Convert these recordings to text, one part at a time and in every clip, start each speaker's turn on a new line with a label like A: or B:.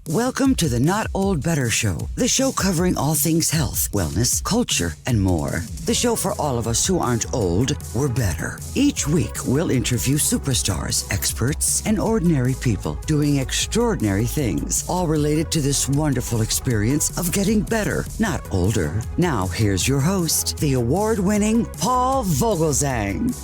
A: Welcome to the Not Old Better Show, the show covering all things health, wellness, culture, and more. The show for all of us who aren't old, we're better. Each week, we'll interview superstars, experts, and ordinary people doing extraordinary things, all related to this wonderful experience of getting better, not older. Now, here's your host, the award-winning Paul Vogelzang.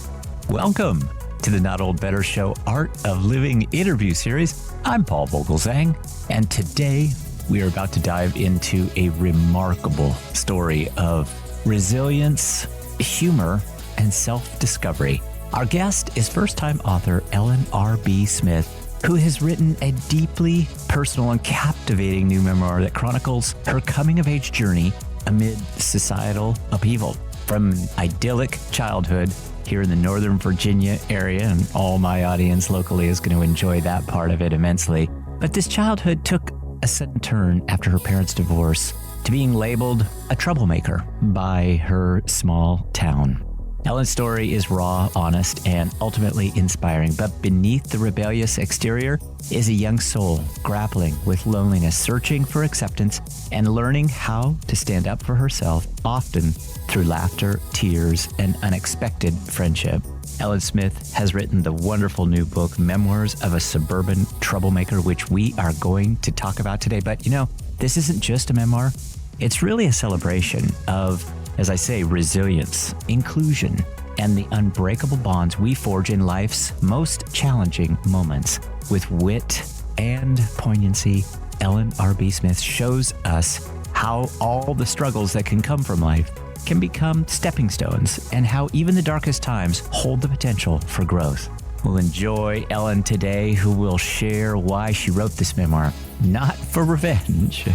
B: Welcome to the Not Old Better Show Art of Living interview series. I'm Paul Vogelzang, and today we are about to dive into a remarkable story of resilience, humor, and self-discovery. Our guest is first-time author Ellen R.B. Smith, who has written a deeply personal and captivating new memoir that chronicles her coming-of-age journey amid societal upheaval. From an idyllic childhood here in the Northern Virginia area, and all my audience locally is going to enjoy that part of it immensely. But this childhood took a sudden turn after her parents' divorce to being labeled a troublemaker by her small town. Ellen's story is raw, honest, and ultimately inspiring, but beneath the rebellious exterior is a young soul grappling with loneliness, searching for acceptance, and learning how to stand up for herself, often through laughter, tears, and unexpected friendship. Ellen Smith has written the wonderful new book, Memoirs of a Suburban Troublemaker, which we are going to talk about today. But you know, this isn't just a memoir. It's really a celebration of, as I say, resilience, inclusion, and the unbreakable bonds we forge in life's most challenging moments. With wit and poignancy, Ellen R.B. Smith shows us how all the struggles that can come from life can become stepping stones, and how even the darkest times hold the potential for growth. We'll enjoy Ellen today, who will share why she wrote this memoir, not for revenge,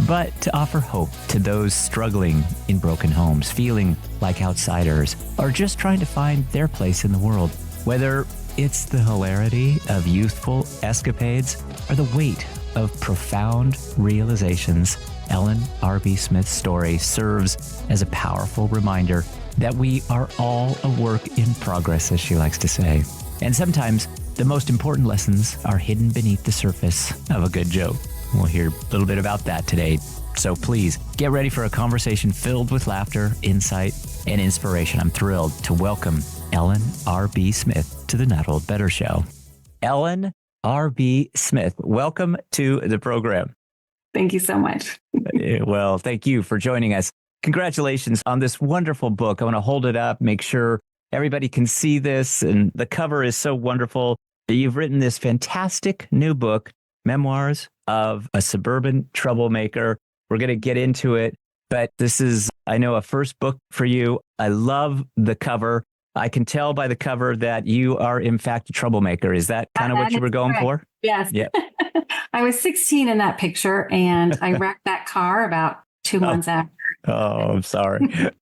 B: but to offer hope to those struggling in broken homes, feeling like outsiders, or just trying to find their place in the world. Whether it's the hilarity of youthful escapades or the weight of profound realizations, Ellen R.B. Smith's story serves as a powerful reminder that we are all a work in progress, as she likes to say. And sometimes the most important lessons are hidden beneath the surface of a good joke. We'll hear a little bit about that today. So please get ready for a conversation filled with laughter, insight, and inspiration. I'm thrilled to welcome Ellen R.B. Smith to the Not Old Better Show. Ellen R.B. Smith, welcome to the program.
C: Thank you so much.
B: Well, thank you for joining us. Congratulations on this wonderful book. I want to hold it up, make sure everybody can see this. And the cover is so wonderful. You've written this fantastic new book, Memoirs of a Suburban Troublemaker. We're going to get into it, but this is, I know, a first book for you. I love the cover. I can tell by the cover that you are, in fact, a troublemaker. Is that kind of what you were going for?
C: Yes.
B: Yeah.
C: I was 16 in that picture, and I wrecked that car about 2 months after.
B: Oh, I'm sorry.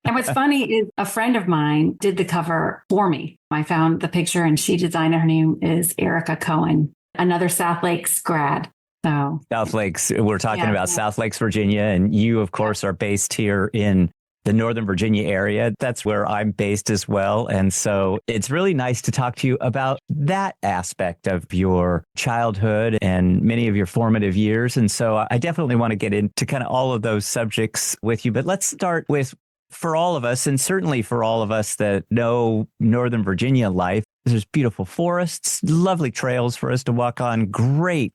C: And what's funny is a friend of mine did the cover for me. I found the picture, and she designed it. Her name is Erica Cohen, another South Lakes grad. So
B: South Lakes, we're talking about South Lakes, Virginia, and you, of course, are based here in the Northern Virginia area. That's where I'm based as well. And so it's really nice to talk to you about that aspect of your childhood and many of your formative years. And so I definitely want to get into kind of all of those subjects with you. But let's start with, for all of us, and certainly for all of us that know Northern Virginia life, there's beautiful forests, lovely trails for us to walk on, great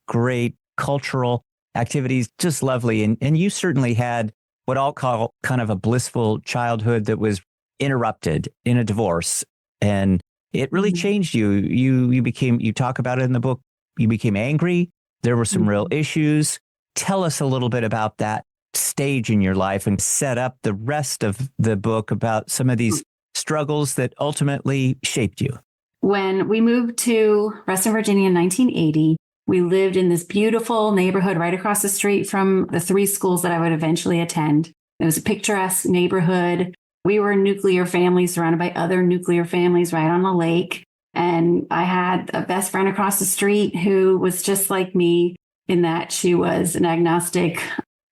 B: cultural activities, just lovely. And you certainly had what I'll call kind of a blissful childhood that was interrupted in a divorce. And it really changed you. You talk about it in the book, you became angry. There were some real issues. Tell us a little bit about that stage in your life and set up the rest of the book about some of these struggles that ultimately shaped you.
C: When we moved to Reston, Virginia in 1980, we lived in this beautiful neighborhood right across the street from the 3 schools that I would eventually attend. It was a picturesque neighborhood. We were a nuclear family surrounded by other nuclear families right on the lake. And I had a best friend across the street who was just like me in that she was an agnostic,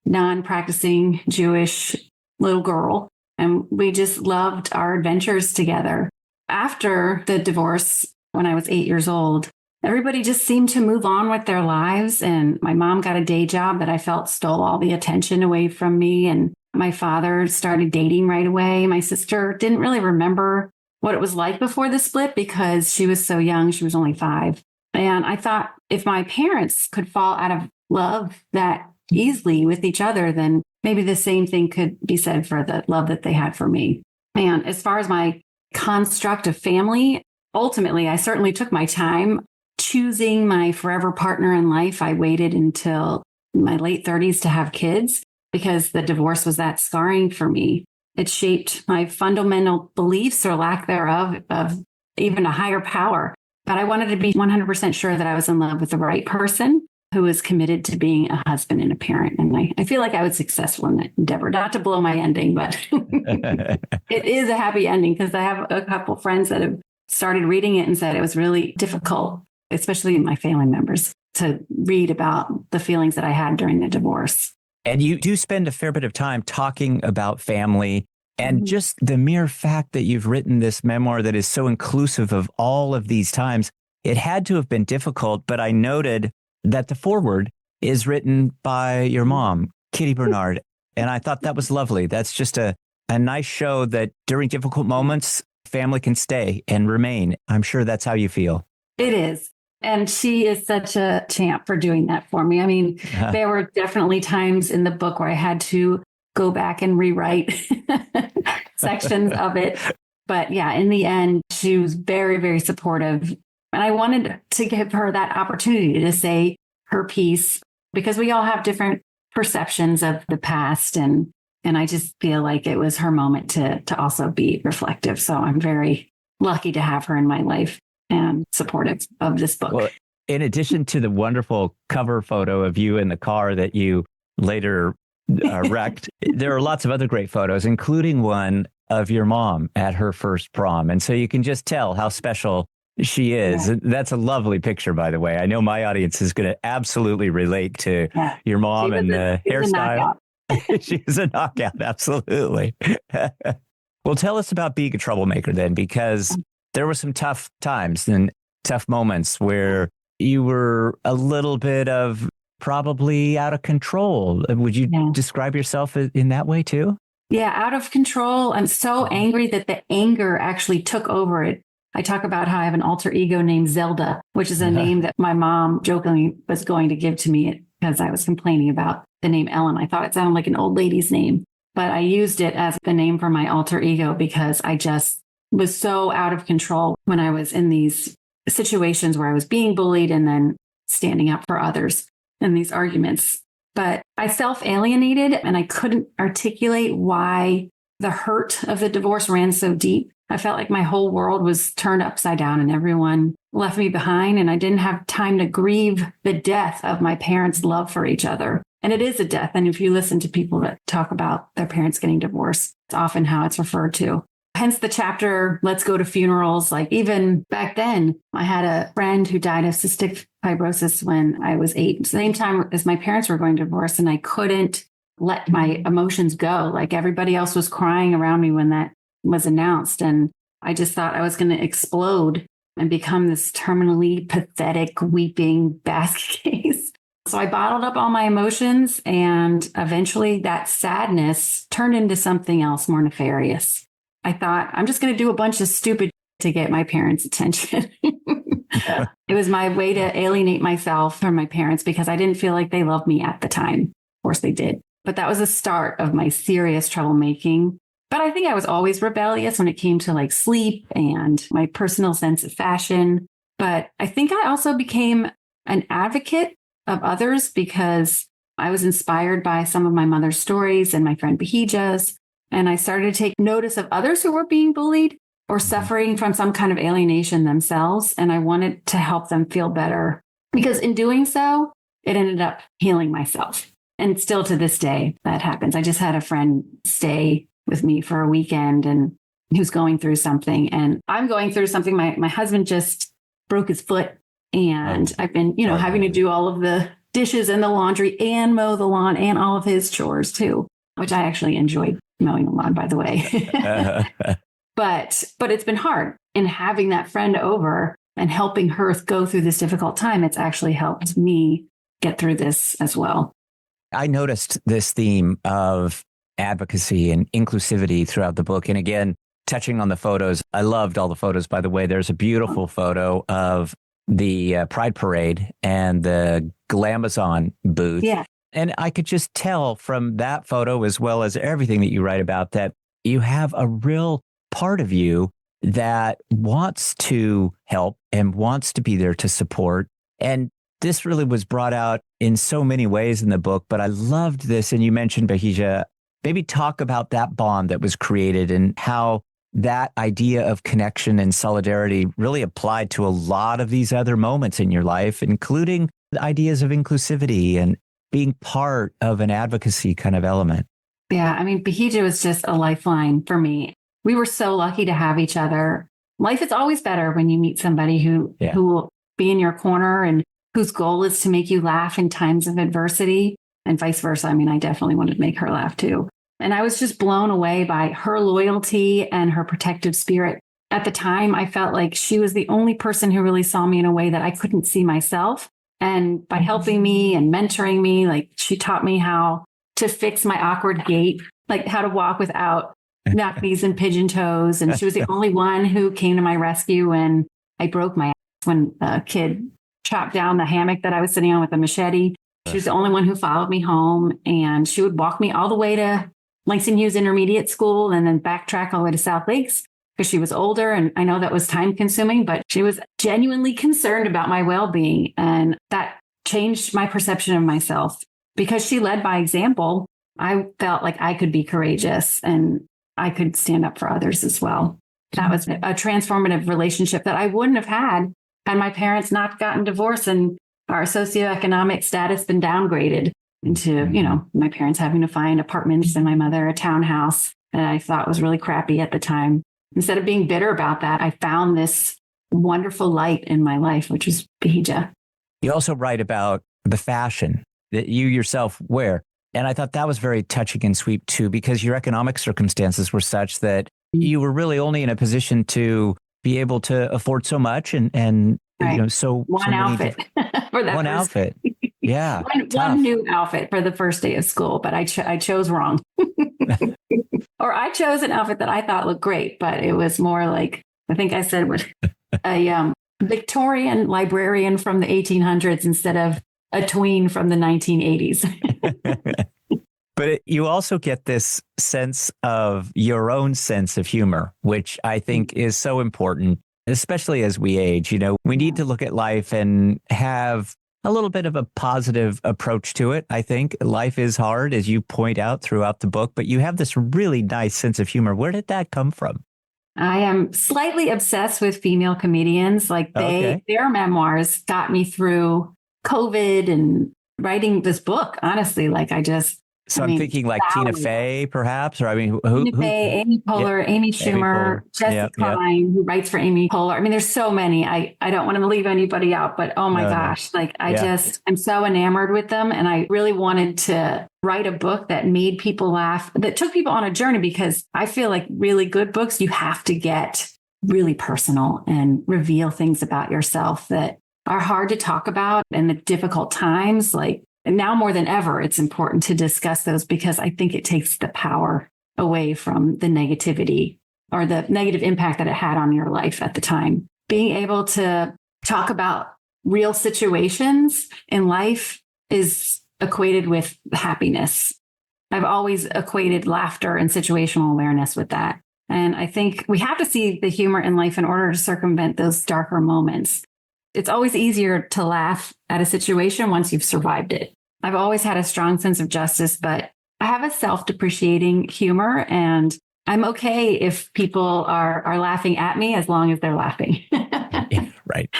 C: non-practicing Jewish little girl. And we just loved our adventures together. After the divorce, when I was 8 years old, everybody just seemed to move on with their lives. And my mom got a day job that I felt stole all the attention away from me. And my father started dating right away. My sister didn't really remember what it was like before the split because she was so young. She was only 5. And I thought if my parents could fall out of love that easily with each other, then maybe the same thing could be said for the love that they had for me. And as far as my construct of family, ultimately, I certainly took my time choosing my forever partner in life. I waited until my late 30s to have kids because the divorce was that scarring for me. It shaped my fundamental beliefs or lack thereof of even a higher power. But I wanted to be 100% sure that I was in love with the right person who was committed to being a husband and a parent. And I feel like I was successful in that endeavor, not to blow my ending, but it is a happy ending because I have a couple friends that have started reading it and said it was really difficult, especially my family members, to read about the feelings that I had during the divorce.
B: And you do spend a fair bit of time talking about family and just the mere fact that you've written this memoir that is so inclusive of all of these times. It had to have been difficult, but I noted that the foreword is written by your mom, Kitty Bernard. And I thought that was lovely. That's just a nice show that during difficult moments, family can stay and remain. I'm sure that's how you feel.
C: It is. And she is such a champ for doing that for me. I mean, there were definitely times in the book where I had to go back and rewrite sections of it. But yeah, in the end, she was very, very supportive. And I wanted to give her that opportunity to say her piece because we all have different perceptions of the past. And I just feel like it was her moment to also be reflective. So I'm very lucky to have her in my life and supportive of this book.
B: Well, in addition to the wonderful cover photo of you in the car that you later wrecked, there are lots of other great photos, including one of your mom at her first prom. And so you can just tell how special she is. Yeah. That's a lovely picture, by the way. I know my audience is going to absolutely relate to your mom and the hairstyle. She's a knockout. Absolutely. Well, tell us about being a troublemaker then, because there were some tough times and tough moments where you were a little bit of probably out of control. Would you describe yourself in that way too?
C: Yeah, out of control. I'm so angry that the anger actually took over it. I talk about how I have an alter ego named Zelda, which is a name that my mom jokingly was going to give to me because I was complaining about the name Ellen. I thought it sounded like an old lady's name, but I used it as the name for my alter ego because I just was so out of control when I was in these situations where I was being bullied and then standing up for others in these arguments. But I self-alienated and I couldn't articulate why the hurt of the divorce ran so deep. I felt like my whole world was turned upside down and everyone left me behind. And I didn't have time to grieve the death of my parents' love for each other. And it is a death. And if you listen to people that talk about their parents getting divorced, it's often how it's referred to. Hence the chapter, Let's Go to Funerals. Like even back then, I had a friend who died of cystic fibrosis when I was 8, same time as my parents were going to divorce. And I couldn't let my emotions go. Like everybody else was crying around me when that was announced. And I just thought I was going to explode and become this terminally pathetic, weeping basket case. So I bottled up all my emotions and eventually that sadness turned into something else more nefarious. I thought, I'm just going to do a bunch of stupid to get my parents' attention. It was my way to alienate myself from my parents because I didn't feel like they loved me at the time. Of course they did. But that was the start of my serious troublemaking. But I think I was always rebellious when it came to like sleep and my personal sense of fashion. But I think I also became an advocate of others because I was inspired by some of my mother's stories and my friend Bahija's. And I started to take notice of others who were being bullied or suffering from some kind of alienation themselves. And I wanted to help them feel better because in doing so, it ended up healing myself. And still to this day, that happens. I just had a friend stay with me for a weekend and who's going through something. And I'm going through something. My husband just broke his foot and I've been, having to do all of the dishes and the laundry and mow the lawn and all of his chores too, which I actually enjoyed mowing the lawn, by the way. But it's been hard. And having that friend over and helping her go through this difficult time, it's actually helped me get through this as well.
B: I noticed this theme of advocacy and inclusivity throughout the book. And again, touching on the photos, I loved all the photos, by the way. There's a beautiful photo of the Pride Parade and the Glamazon booth.
C: Yeah.
B: And I could just tell from that photo, as well as everything that you write about, that you have a real part of you that wants to help and wants to be there to support. And this really was brought out in so many ways in the book, but I loved this. And you mentioned, Bahija, maybe talk about that bond that was created and how that idea of connection and solidarity really applied to a lot of these other moments in your life, including the ideas of inclusivity and being part of an advocacy kind of element.
C: Yeah, I mean, Bahija was just a lifeline for me. We were so lucky to have each other. Life is always better when you meet somebody who will be in your corner and whose goal is to make you laugh in times of adversity, and vice versa. I mean, I definitely wanted to make her laugh too. And I was just blown away by her loyalty and her protective spirit. At the time, I felt like she was the only person who really saw me in a way that I couldn't see myself. And by helping me and mentoring me, like she taught me how to fix my awkward gait, like how to walk without knock knees and pigeon toes. And she was the only one who came to my rescue when I broke my ass when a kid chopped down the hammock that I was sitting on with a machete. She was the only one who followed me home, and she would walk me all the way to Langston Hughes Intermediate School and then backtrack all the way to South Lakes because she was older. And I know that was time consuming, but she was genuinely concerned about my well-being. And that changed my perception of myself. Because she led by example, I felt like I could be courageous and I could stand up for others as well. That was a transformative relationship that I wouldn't have had my parents not gotten divorced and our socioeconomic status been downgraded into, my parents having to find apartments and my mother a townhouse that I thought was really crappy at the time. Instead of being bitter about that, I found this wonderful light in my life, which was Bahija.
B: You also write about the fashion that you yourself wear. And I thought that was very touching and sweet too, because your economic circumstances were such that you were really only in a position to be able to afford so much and
C: right.
B: so
C: one
B: so
C: outfit for that
B: one outfit. Yeah.
C: one new outfit for the first day of school, but I chose wrong. Or I chose an outfit that I thought looked great, but it was more like, I think I said was a Victorian librarian from the 1800s instead of a tween from the 1980s.
B: But you also get this sense of your own sense of humor, which I think is so important, especially as we age. We need to look at life and have a little bit of a positive approach to it. I think life is hard, as you point out throughout the book, but you have this really nice sense of humor. Where did that come from?
C: I am slightly obsessed with female comedians. Like their memoirs got me through COVID and writing this book. Honestly, I'm thinking like
B: Tina Fey, perhaps, or
C: Tina Fey, Amy Poehler, Amy Schumer, Jesse Klein, who writes for Amy Poehler. I mean, there's so many. I don't want to leave anybody out, but oh my gosh, I'm so enamored with them. And I really wanted to write a book that made people laugh, that took people on a journey, because I feel like really good books, you have to get really personal and reveal things about yourself that are hard to talk about in the difficult times. And now more than ever, it's important to discuss those, because I think it takes the power away from the negativity or the negative impact that it had on your life at the time. Being able to talk about real situations in life is equated with happiness. I've always equated laughter and situational awareness with that. And I think we have to see the humor in life in order to circumvent those darker moments. It's always easier to laugh at a situation once you've survived it. I've always had a strong sense of justice, but I have a self-depreciating humor, and I'm okay if people are laughing at me as long as they're laughing.
B: Right.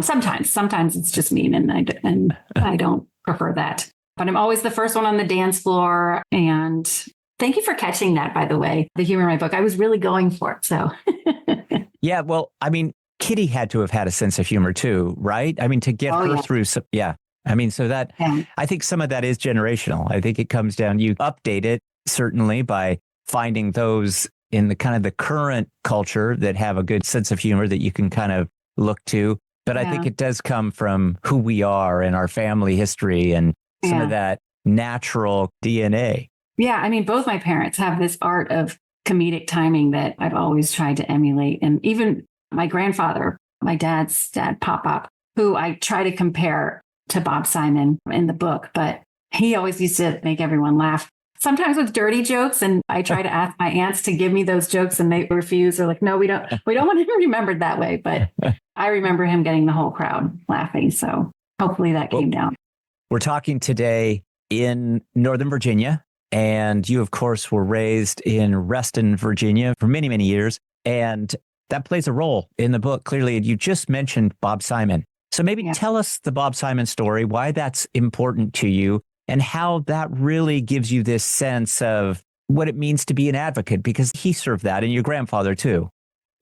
C: Sometimes it's just mean, and I don't prefer that. But I'm always the first one on the dance floor. And thank you for catching that, by the way, the humor in my book. I was really going for it. So
B: yeah, well, I mean, Kitty had to have had a sense of humor too, right? I mean, to get her through some, I mean, so that I think some of that is generational. I think it comes down, you update it certainly by finding those in the kind of the current culture that have a good sense of humor that you can kind of look to. But I think it does come from who we are and our family history and some of that natural DNA.
C: Yeah. I mean, both my parents have this art of comedic timing that I've always tried to emulate. And even my grandfather, my dad's dad, Pop, who I try to compare to Bob Simon in the book, but he always used to make everyone laugh, sometimes with dirty jokes. And I try to ask my aunts to give me those jokes and they refuse. They're like, no, we don't want to be remembered that way. But I remember him getting the whole crowd laughing. So hopefully that came down.
B: We're talking today in Northern Virginia. And you, of course, were raised in Reston, Virginia for many, many years. And that plays a role in the book, clearly. And you just mentioned Bob Simon. So maybe tell us the Bob Simon story, why that's important to you, and how that really gives you this sense of what it means to be an advocate, because he served that, and your grandfather too.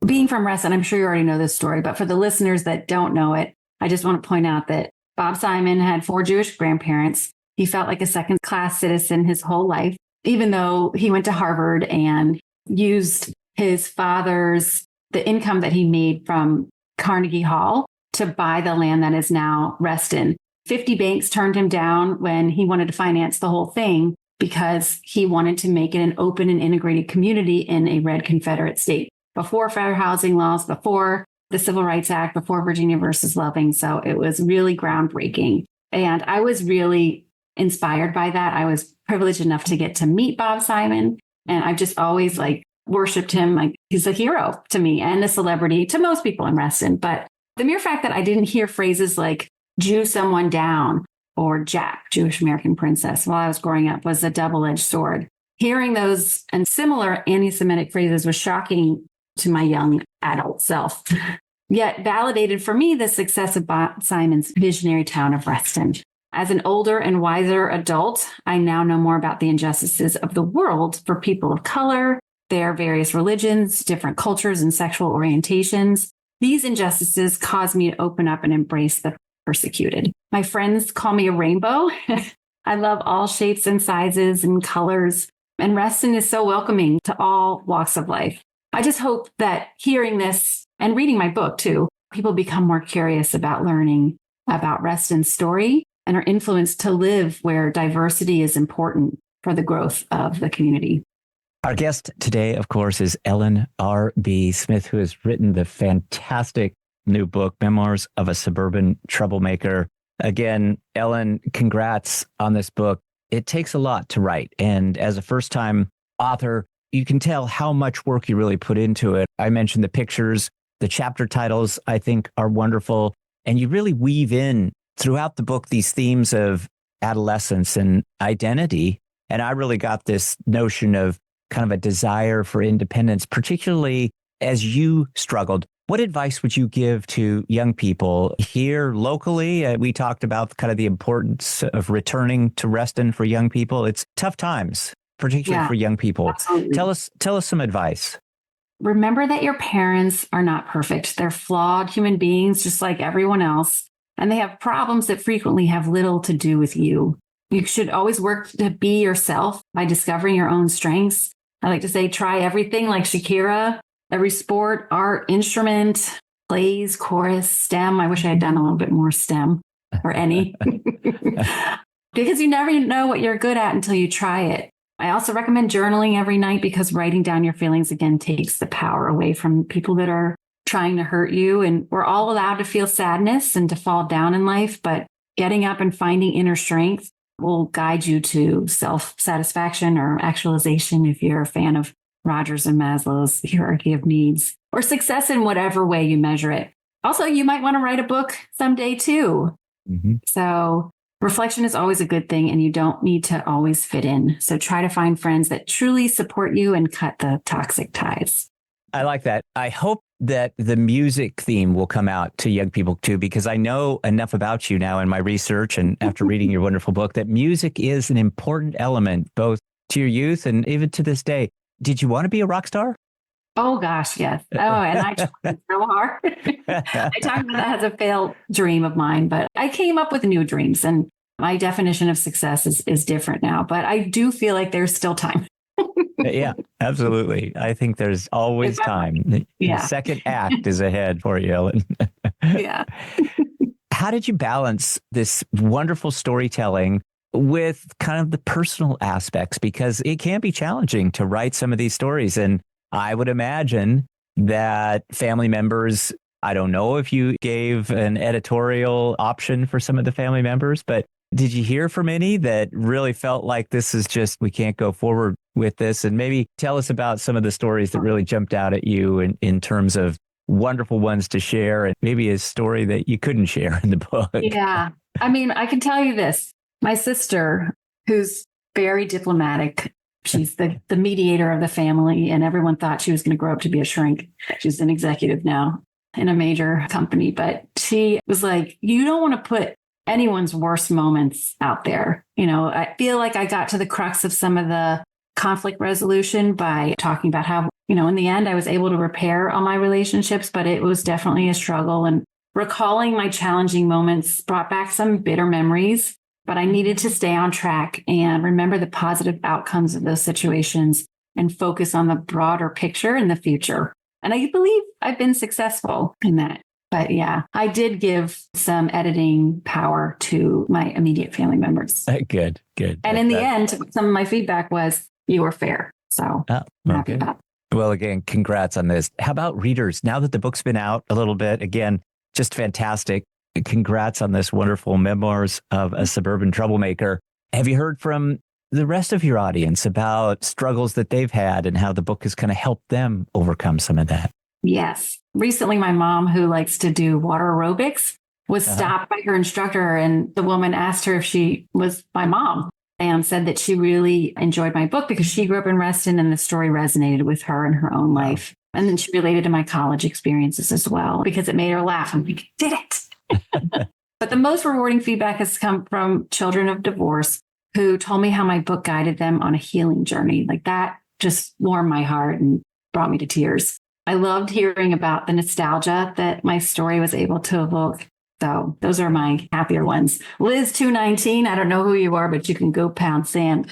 C: Being from Reston, I'm sure you already know this story, but for the listeners that don't know it, I just want to point out that Bob Simon had 4 Jewish grandparents. He felt like a second-class citizen his whole life, even though he went to Harvard and used his father's, the income that he made from Carnegie Hall to buy the land that is now Reston. 50 banks turned him down when he wanted to finance the whole thing because he wanted to make it an open and integrated community in a red Confederate state. Before fair housing laws, before the Civil Rights Act, before Virginia versus Loving. So it was really groundbreaking. And I was really inspired by that. I was privileged enough to get to meet Bob Simon. And I've just always worshipped him. Like he's a hero to me and a celebrity to most people in Reston. But the mere fact that I didn't hear phrases like Jew someone down or Jack, Jewish American princess, while I was growing up was a double-edged sword. Hearing those and similar anti-Semitic phrases was shocking to my young adult self, yet validated for me the success of Bob Simon's visionary town of Reston. As an older and wiser adult, I now know more about the injustices of the world for people of color, their various religions, different cultures, and sexual orientations. These injustices caused me to open up and embrace the persecuted. My friends call me a rainbow. I love all shapes and sizes and colors, and Reston is so welcoming to all walks of life. I just hope that hearing this and reading my book too, people become more curious about learning about Reston's story and are influenced to live where diversity is important for the growth of the community.
B: Our guest today, of course, is Ellen R.B. Smith, who has written the fantastic new book, Memoirs of a Suburban Troublemaker. Again, Ellen, congrats on this book. It takes a lot to write. And as a first-time author, you can tell how much work you really put into it. I mentioned the pictures, the chapter titles, I think, are wonderful. And you really weave in throughout the book these themes of adolescence and identity. And I really got this notion of kind of a desire for independence, particularly as you struggled. What advice would you give to young people here locally? We talked about kind of the importance of returning to Reston for young people. It's tough times, particularly for young people.
C: Absolutely.
B: Tell us some advice.
C: Remember that your parents are not perfect. They're flawed human beings, just like everyone else. And they have problems that frequently have little to do with you. You should always work to be yourself by discovering your own strengths. I like to say, try everything like Shakira, every sport, art, instrument, plays, chorus, STEM. I wish I had done a little bit more STEM or any, because you never know what you're good at until you try it. I also recommend journaling every night because writing down your feelings again takes the power away from people that are trying to hurt you. And we're all allowed to feel sadness and to fall down in life, but getting up and finding inner strength will guide you to self-satisfaction or actualization if you're a fan of Rogers and Maslow's hierarchy of needs, or success in whatever way you measure it. Also, you might want to write a book someday too. Mm-hmm. So reflection is always a good thing, and you don't need to always fit in. So try to find friends that truly support you and cut the toxic ties.
B: I like that. I hope that the music theme will come out to young people too, because I know enough about you now in my research and after reading your wonderful book that music is an important element, both to your youth and even to this day. Did you want to be a rock star?
C: Oh, gosh, yes. Oh, and I tried so hard. I talk about that as a failed dream of mine, but I came up with new dreams, and my definition of success is different now. But I do feel like there's still time.
B: Yeah, absolutely. I think there's always time.
C: Yeah.
B: The second act is ahead for you, Ellen.
C: Yeah.
B: How did you balance this wonderful storytelling with kind of the personal aspects? Because it can be challenging to write some of these stories. And I would imagine that family members, I don't know if you gave an editorial option for some of the family members, but did you hear from any that really felt like this is just, we can't go forward with this? And maybe tell us about some of the stories that really jumped out at you in terms of wonderful ones to share, and maybe a story that you couldn't share in the book.
C: Yeah. I mean, I can tell you this. My sister, who's very diplomatic, she's the mediator of the family, and everyone thought she was going to grow up to be a shrink. She's an executive now in a major company, but she was like, you don't want to put anyone's worst moments out there. I feel like I got to the crux of some of the conflict resolution by talking about how, in the end, I was able to repair all my relationships, but it was definitely a struggle. And recalling my challenging moments brought back some bitter memories, but I needed to stay on track and remember the positive outcomes of those situations and focus on the broader picture in the future. And I believe I've been successful in that. But yeah, I did give some editing power to my immediate family members.
B: Good.
C: And in the end, some of my feedback was, you were fair. So I'm happy about it.
B: Well, again, congrats on this. How about readers? Now that the book's been out a little bit, again, just fantastic. Congrats on this wonderful Memoirs of a Suburban Troublemaker. Have you heard from the rest of your audience about struggles that they've had and how the book has kind of helped them overcome some of that?
C: Yes. Recently, my mom, who likes to do water aerobics, was stopped by her instructor, and the woman asked her if she was my mom and said that she really enjoyed my book because she grew up in Reston and the story resonated with her in her own life. And then she related to my college experiences as well because it made her laugh. I'm like, did it. But the most rewarding feedback has come from children of divorce who told me how my book guided them on a healing journey. Like that just warmed my heart and brought me to tears. I loved hearing about the nostalgia that my story was able to evoke. So those are my happier ones. Liz 219, I don't know who you are, but you can go pound sand.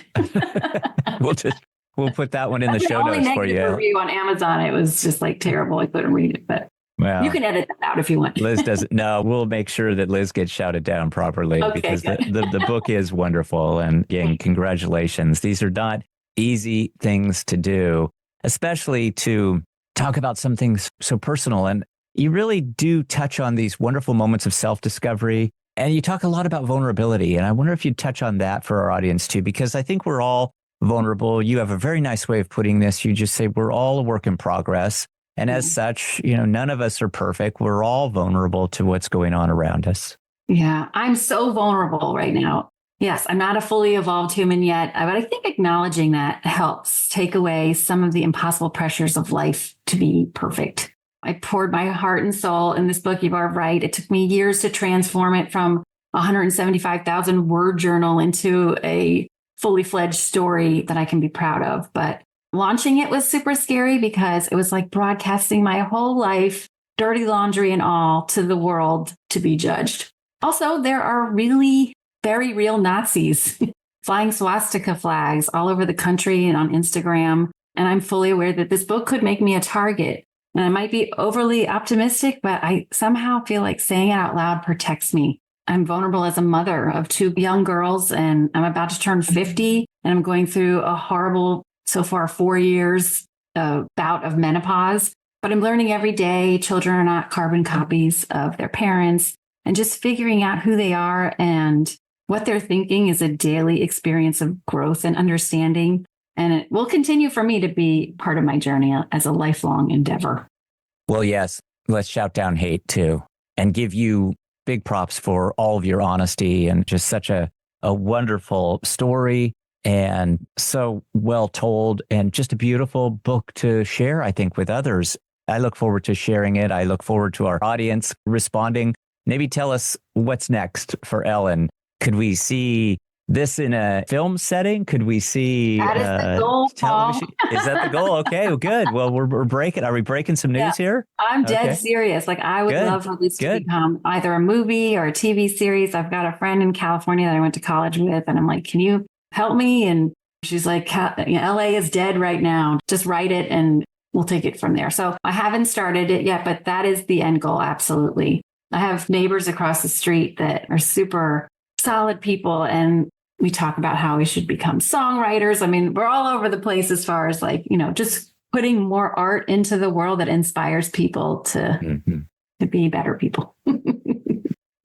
B: We'll put that one in the show notes for you.
C: The review on Amazon, it was just like terrible. I couldn't read it, but you can edit that out if you want.
B: Liz doesn't. No, we'll make sure that Liz gets shouted down properly because the book is wonderful. And again, congratulations. These are not easy things to do, especially to talk about some things so personal. And you really do touch on these wonderful moments of self-discovery. And you talk a lot about vulnerability. And I wonder if you'd touch on that for our audience too, because I think we're all vulnerable. You have a very nice way of putting this. You just say we're all a work in progress. And as such, none of us are perfect. We're all vulnerable to what's going on around us.
C: Yeah, I'm so vulnerable right now. Yes, I'm not a fully evolved human yet, but I think acknowledging that helps take away some of the impossible pressures of life to be perfect. I poured my heart and soul in this book. You are right. It took me years to transform it from a 175,000 word journal into a fully fledged story that I can be proud of. But launching it was super scary because it was like broadcasting my whole life, dirty laundry and all, to the world to be judged. Also, there are really very real Nazis flying swastika flags all over the country and on Instagram. And I'm fully aware that this book could make me a target. And I might be overly optimistic, but I somehow feel like saying it out loud protects me. I'm vulnerable as a mother of two young girls, and I'm about to turn 50, and I'm going through a horrible, so far 4 years, bout of menopause. But I'm learning every day children are not carbon copies of their parents, and just figuring out who they are and what they're thinking is a daily experience of growth and understanding. And it will continue for me to be part of my journey as a lifelong endeavor.
B: Well, yes, let's shout down hate too, and give you big props for all of your honesty and just such a wonderful story and so well told and just a beautiful book to share, I think, with others. I look forward to sharing it. I look forward to our audience responding. Maybe tell us what's next for Ellen. Could we see this in a film setting? Could we see
C: that is the goal,
B: television? Is that the goal? Okay, well, good. Well, we're breaking. Are we breaking some news here?
C: I'm dead serious. Like I would love for this to become either a movie or a TV series. I've got a friend in California that I went to college with, and I'm like, can you help me? And she's like, LA is dead right now. Just write it and we'll take it from there. So I haven't started it yet, but that is the end goal. Absolutely. I have neighbors across the street that are super solid people, and we talk about how we should become songwriters. I mean, we're all over the place as far as like, just putting more art into the world that inspires people to be better people.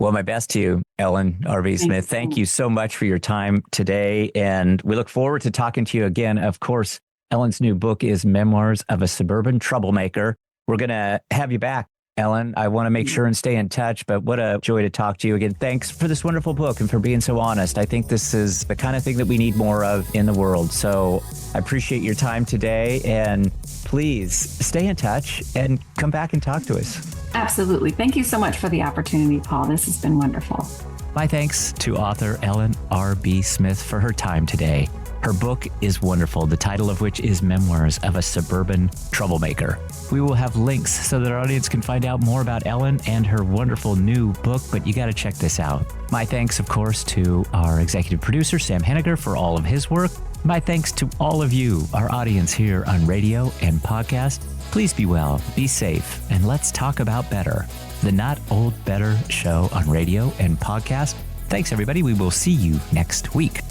B: Well, my best to you, Ellen R.B. Smith. Thank you so much for your time today. And we look forward to talking to you again. Of course, Ellen's new book is Memoirs of a Suburban Troublemaker. We're going to have you back, Ellen. I want to make sure and stay in touch, but what a joy to talk to you again. Thanks for this wonderful book and for being so honest. I think this is the kind of thing that we need more of in the world. So I appreciate your time today, and please stay in touch and come back and talk to us.
C: Absolutely. Thank you so much for the opportunity, Paul. This has been wonderful.
B: My thanks to author Ellen R.B. Smith for her time today. Her book is wonderful, the title of which is Memoirs of a Suburban Troublemaker. We will have links so that our audience can find out more about Ellen and her wonderful new book, but you got to check this out. My thanks, of course, to our executive producer, Sam Henniger, for all of his work. My thanks to all of you, our audience here on radio and podcast. Please be well, be safe, and let's talk about better. The Not Old Better Show on radio and podcast. Thanks, everybody. We will see you next week.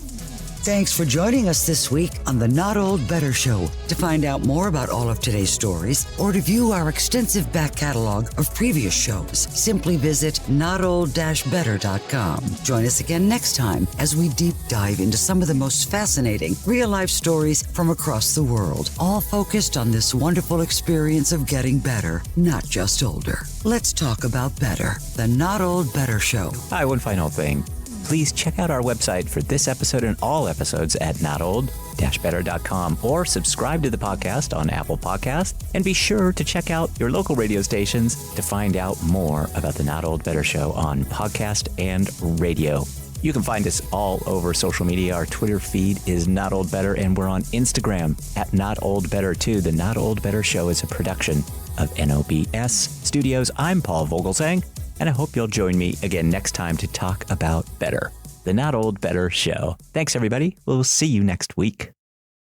A: Thanks for joining us this week on the Not Old Better Show. To find out more about all of today's stories or to view our extensive back catalog of previous shows, simply visit notold-better.com. Join us again next time as we deep dive into some of the most fascinating real-life stories from across the world, all focused on this wonderful experience of getting better, not just older. Let's talk about better. The Not Old Better Show.
B: Hi, one final thing. Please check out our website for this episode and all episodes at notold-better.com, or subscribe to the podcast on Apple Podcasts, and be sure to check out your local radio stations to find out more about the Not Old Better Show on podcast and radio. You can find us all over social media. Our Twitter feed is Not Old Better, and we're on Instagram at Not Old Better too. The Not Old Better Show is a production of NOBS Studios. I'm Paul Vogelzang, and I hope you'll join me again next time to talk about better. The Not Old Better Show. Thanks, everybody. We'll see you next week.